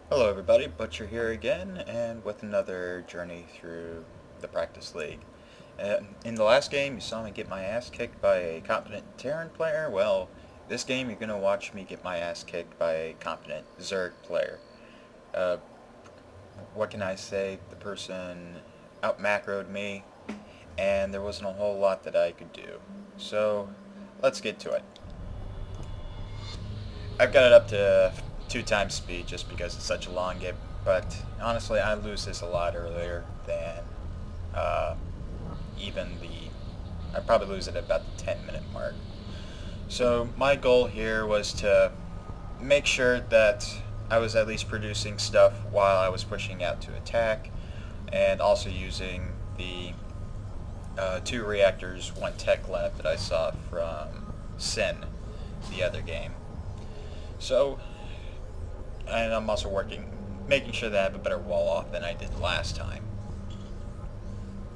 Hello everybody, Butcher here again, and with another journey through the Practice League. In the last game, you saw me get my ass kicked by a competent Terran player. Well, this game you're going to watch me get my ass kicked by a competent Zerg player. Uh, what can I say? The person out-macroed me, and there wasn't a whole lot that I could do. So, let's get to it. I've got it up to 2 times speed just because it's such a long game, but honestly I lose this a lot earlier than uh, I probably lose it at about the 10-minute mark. So my goal here was to make sure that I was at least producing stuff while I was pushing out to attack, and also using the 2 reactors, 1 tech lab that I saw from Sin the other game. So, and I'm also making sure that I have a better wall off than I did last time.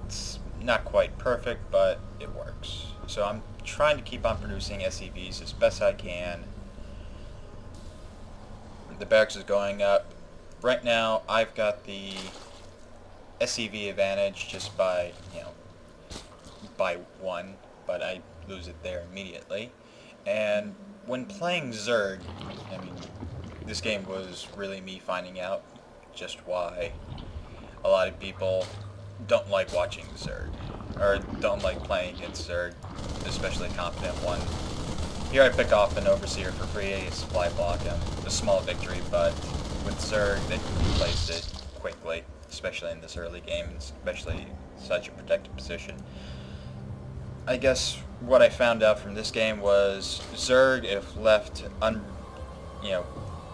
It's not quite perfect, but it works. So I'm trying to keep on producing SCVs as best I can. The barracks is going up. Right now, I've got the SCV advantage just by 1, but I lose it there immediately. And when playing Zerg, I mean, this game was really me finding out just why a lot of people don't like watching Zerg, or don't like playing against Zerg, especially a competent one. Here I pick off an Overseer for free, a supply block him, a small victory, but with Zerg they replaced it quickly, especially in this early game, especially such a protected position. I guess what I found out from this game was Zerg, if left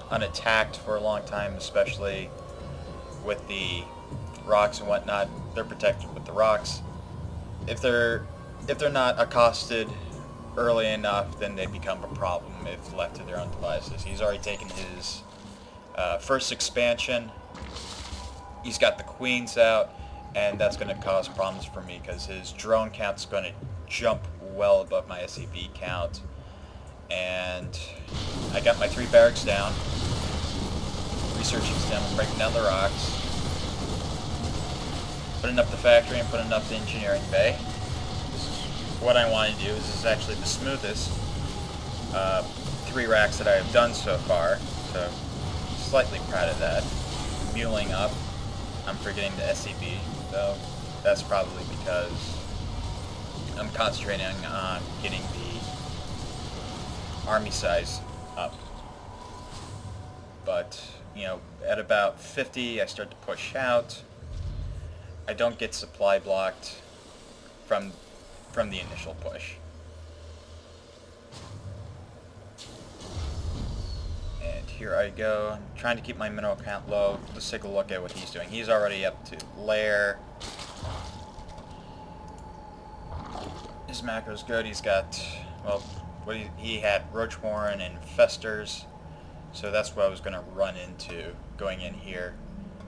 unattacked for a long time, especially with the rocks and whatnot, they're protected with the rocks. If they're not accosted early enough, then they become a problem if left to their own devices. He's already taken his first expansion. He's got the queens out, and that's going to cause problems for me because his drone count's going to jump well above my SCV count. And I got my 3 barracks down, researching them, breaking down the rocks, putting up the factory and putting up the engineering bay. This is what I want to do. This is actually the smoothest 3 racks that I have done so far, so slightly proud of that. Muling up, I'm forgetting the SCV, though that's probably because I'm concentrating on getting the army size up. But, at about 50 I start to push out. I don't get supply blocked from the initial push. And here I go. I'm trying to keep my mineral count low. Let's take a look at what he's doing. He's already up to lair. His macro's good. He's got, well, he had roach warren and festers, so that's what I was going to run into going in here.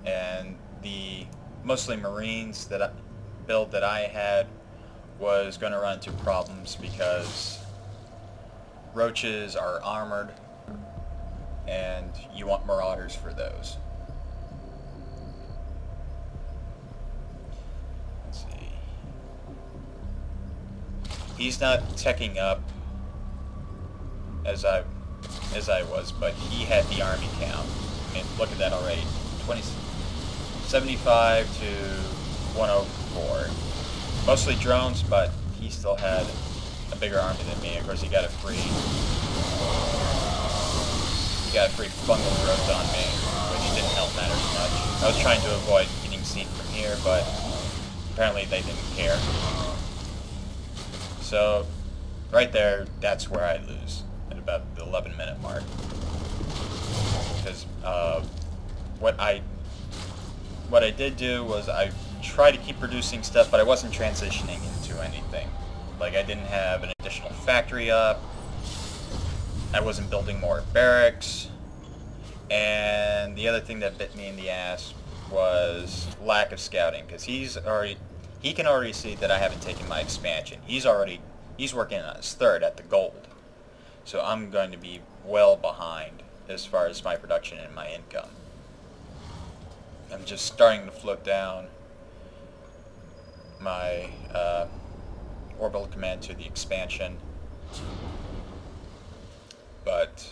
And the mostly marines build that I had was going to run into problems because roaches are armored, and you want marauders for those. Let's see. He's not teching up as I was, but he had the army count. I mean, look at that already. 75 to 104. Mostly drones, but he still had a bigger army than me. Of course, he got a free fungal growth on me, which didn't help matters much. I was trying to avoid getting seen from here, but apparently they didn't care. So, right there, that's where I lose, at about the 11-minute mark. Because what I did do was I tried to keep producing stuff, but I wasn't transitioning into anything. Like, I didn't have an additional factory up, I wasn't building more barracks, and the other thing that bit me in the ass was lack of scouting, because he can already see that I haven't taken my expansion. He's working on his 3rd at the gold. So I'm going to be well behind as far as my production and my income. I'm just starting to float down my orbital command to the expansion, but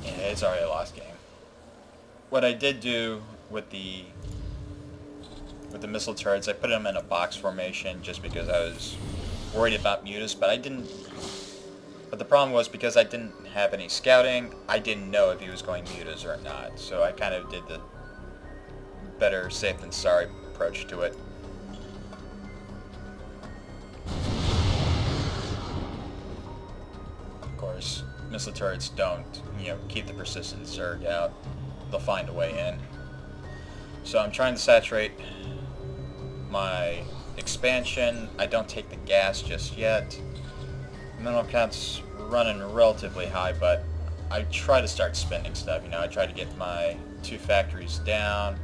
yeah, it's already a lost game. What I did do with the missile turrets, I put them in a box formation just because I was worried about mutas, but I didn't. But the problem was because I didn't have any scouting, I didn't know if he was going mutas or not. So I kind of did the better safe than sorry approach to it. Of course, missile turrets don't, keep the persistent Zerg out. They'll find a way in. So I'm trying to saturate my expansion. I don't take the gas just yet. Mineral count's running relatively high, but I try to start spending stuff. I try to get my 2 factories down.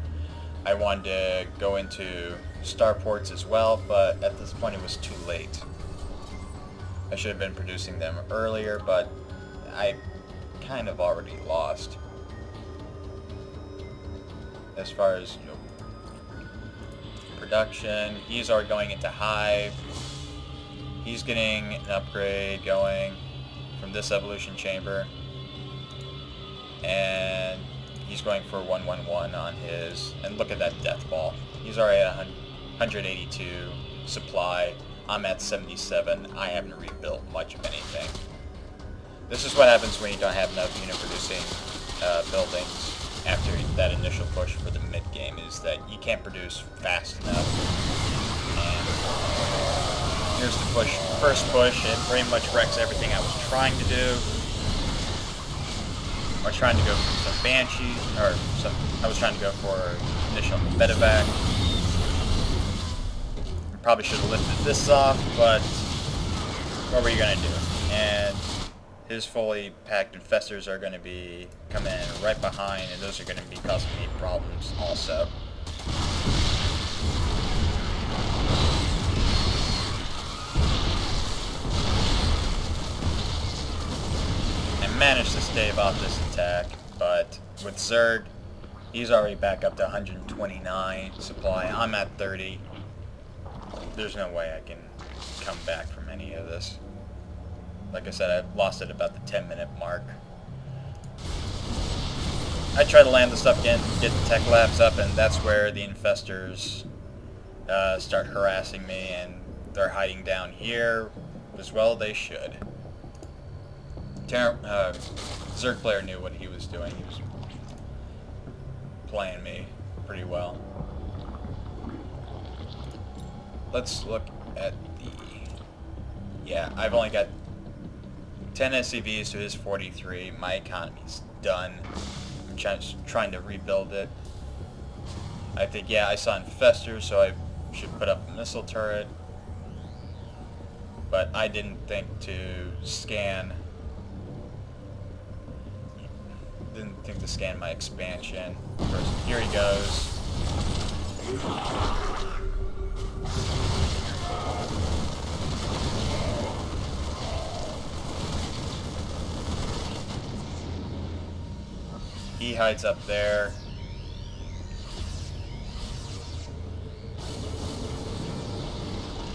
I wanted to go into starports as well, but at this point it was too late. I should have been producing them earlier, but I kind of already lost. As far as production, he's already going into hive. He's getting an upgrade going from this evolution chamber, and he's going for 111 on his. And look at that death ball. He's already at 182 supply. I'm at 77. I haven't rebuilt much of anything. This is what happens when you don't have enough unit producing buildings after that initial push for the mid game, is that you can't produce fast enough. And here's the push. First push, it pretty much wrecks everything I was trying to do. I was trying to go for some Banshees, I was trying to go for initial medevac. Probably should have lifted this off, but what were you going to do? And his fully packed infestors are going to be coming in right behind, and those are going to be causing me problems also. I managed to stave off this attack, but with Zerg, he's already back up to 129 supply. I'm at 30. There's no way I can come back from any of this. Like I said, I've lost it about the 10-minute mark. I try to land the stuff again, get the tech labs up, and that's where the infestors start harassing me, and they're hiding down here as well. They should. Zerg player knew what he was doing. He was playing me pretty well. Let's look at the... Yeah, I've only got 10 SCVs to his 43. My economy's done. I'm trying to rebuild it. I think, yeah, I saw infestors, so I should put up a missile turret. But I didn't think to scan... Didn't think to scan my expansion. First, here he goes. He hides up there.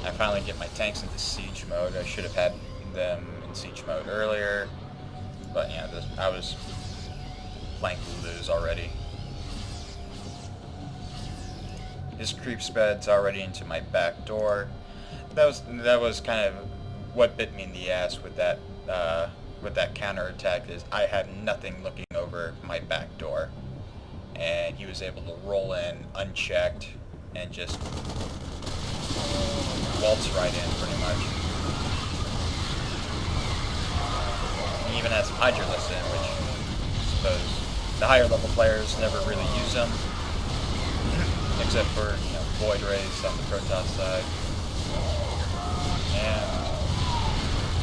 I finally get my tanks into siege mode. I should have had them in siege mode earlier. But yeah, I was playing to lose already. His creep sped's already into my back door. That was kind of what bit me in the ass with that counterattack, is I had nothing looking over my back door, and he was able to roll in unchecked and just waltz right in pretty much. He even has some Hydralisks in, which I suppose the higher level players never really use them, except for Void Rays on the Protoss side. And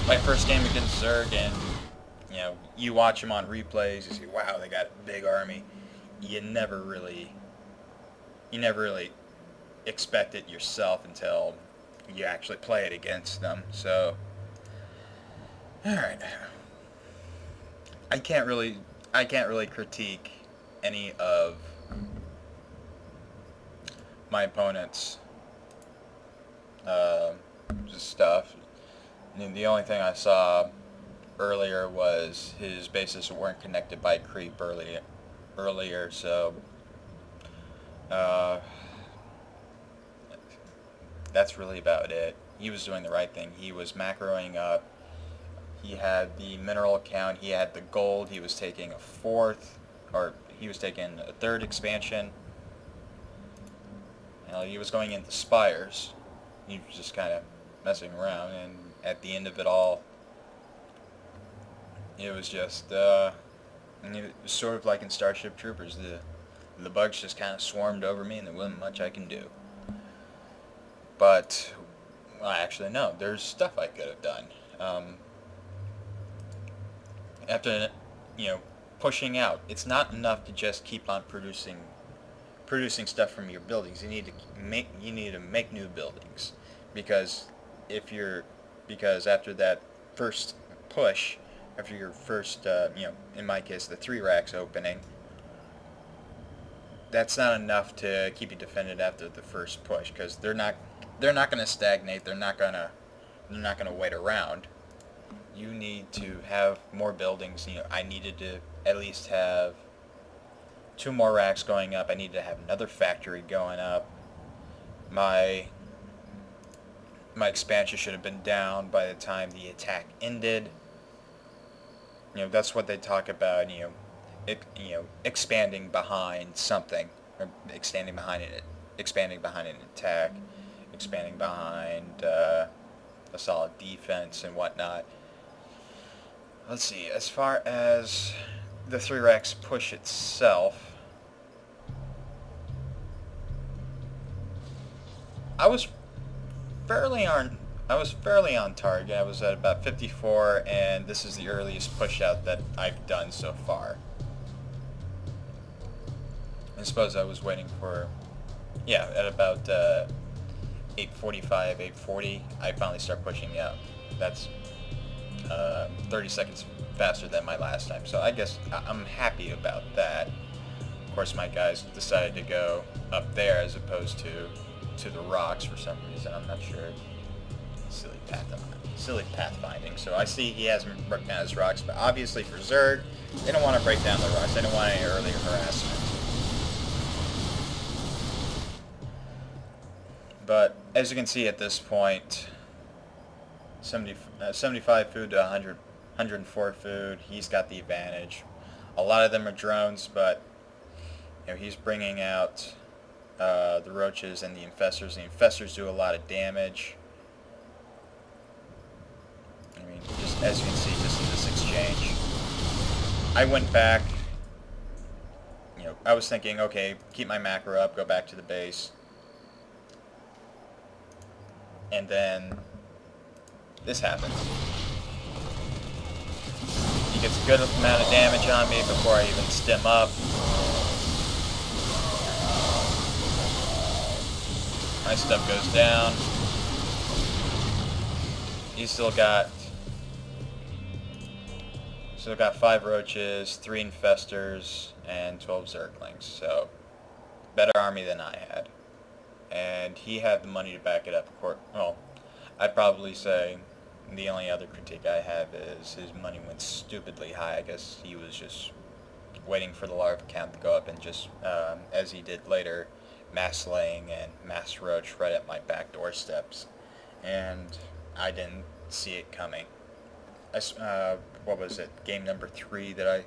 my first game against Zerg, and you watch them on replays, you see, wow, they got a big army. You never really expect it yourself until you actually play it against them. So, all right, I can't really critique any of my opponent's stuff. And the only thing I saw earlier was his bases weren't connected by creep earlier, so that's really about it. He was doing the right thing. He was macroing up. He had the mineral count. He had the gold. He was taking he was taking a third expansion. He was going into spires. He was just kind of messing around, and at the end of it all, it was just, and it was sort of like in Starship Troopers. The bugs just kind of swarmed over me, and there wasn't much I can do. But, well, actually, no, there's stuff I could have done. After, pushing out, it's not enough to just keep on producing stuff from your buildings. You need to make new buildings, because after that first push, after your first, in my case, the 3 racks opening, that's not enough to keep you defended after the first push, because they're not going to stagnate. They're not going to wait around. You need to have more buildings. I needed to at least have 2 more racks going up. I needed to have another factory going up. My expansion should have been down by the time the attack ended. That's what they talk about. Expanding behind something, or expanding behind an attack, expanding behind a solid defense and whatnot. Let's see. As far as the 3 racks push itself, I was fairly on target. I was at about 54, and this is the earliest push out that I've done so far. I suppose I was waiting for, at about 8:45, 8:40, I finally start pushing out. That's 30 seconds faster than my last time, so I guess I'm happy about that. Of course, my guys decided to go up there as opposed to the rocks for some reason. I'm not sure. Silly pathfinding. So I see he hasn't broken down his rocks, but obviously for Zerg, they don't want to break down the rocks. They don't want any earlier harassment. But as you can see at this point, 75 food to 104 food. He's got the advantage. A lot of them are drones, but he's bringing out the roaches and the infestors. The infestors do a lot of damage. I mean, just as you can see, just in this exchange, I went back. I was thinking, okay, keep my macro up, go back to the base, and then this happens. He gets a good amount of damage on me before I even stim up. My stuff goes down. He's still got 5 roaches, 3 infestors, and 12 zerglings. So, better army than I had. And he had the money to back it up. Of course, well, I'd probably say the only other critique I have is his money went stupidly high. I guess he was just waiting for the larva count to go up and just, as he did later, mass laying and mass roach right at my back doorsteps. And I didn't see it coming. What was it, game number 3 that I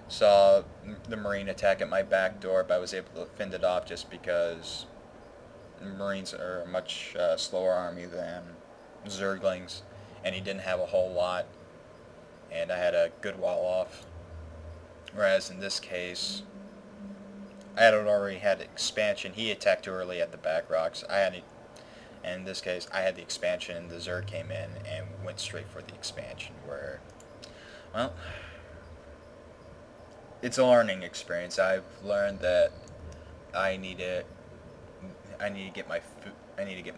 saw the Marine attack at my back door, but I was able to fend it off just because Marines are a much slower army than Zerglings, and he didn't have a whole lot, and I had a good wall off. Whereas in this case, I had already had expansion. He attacked too early at the back rocks. And in this case, I had the expansion, and the Zerg came in and went straight for the expansion, where, well, it's a learning experience. I've learned that I need to get my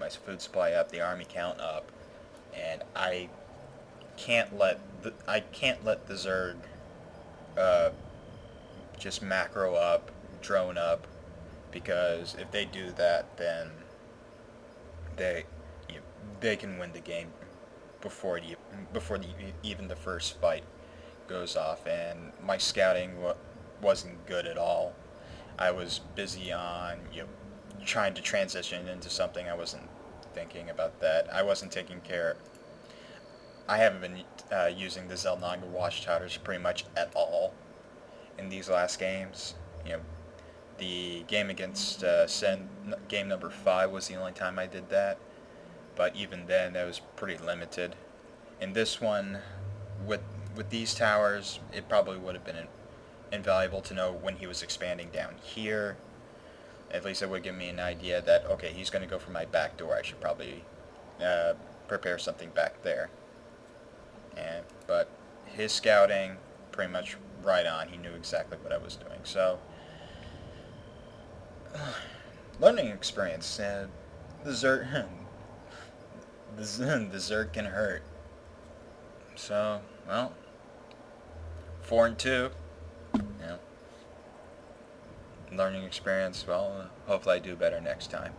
food supply up, the army count up, and I can't let the Zerg just macro up, drone up, because if they do that, then they you know, they can win the game before even the first fight goes off. And my scouting wasn't good at all. I was busy on trying to transition into something. I wasn't thinking about that. I wasn't taking care. I haven't been using the Zelnaga watchtowers pretty much at all in these last games. The game against Sen, game number 5 was the only time I did that, but even then that was pretty limited. In this one, with these towers, it probably would have been invaluable to know when he was expanding down here. At least it would give me an idea that, okay, he's going to go for my back door. I should probably prepare something back there. But his scouting, pretty much right on. He knew exactly what I was doing. So, learning experience. The Zerg, the Zerg can hurt. So, well, 4-2. Learning experience. Well, hopefully I do better next time.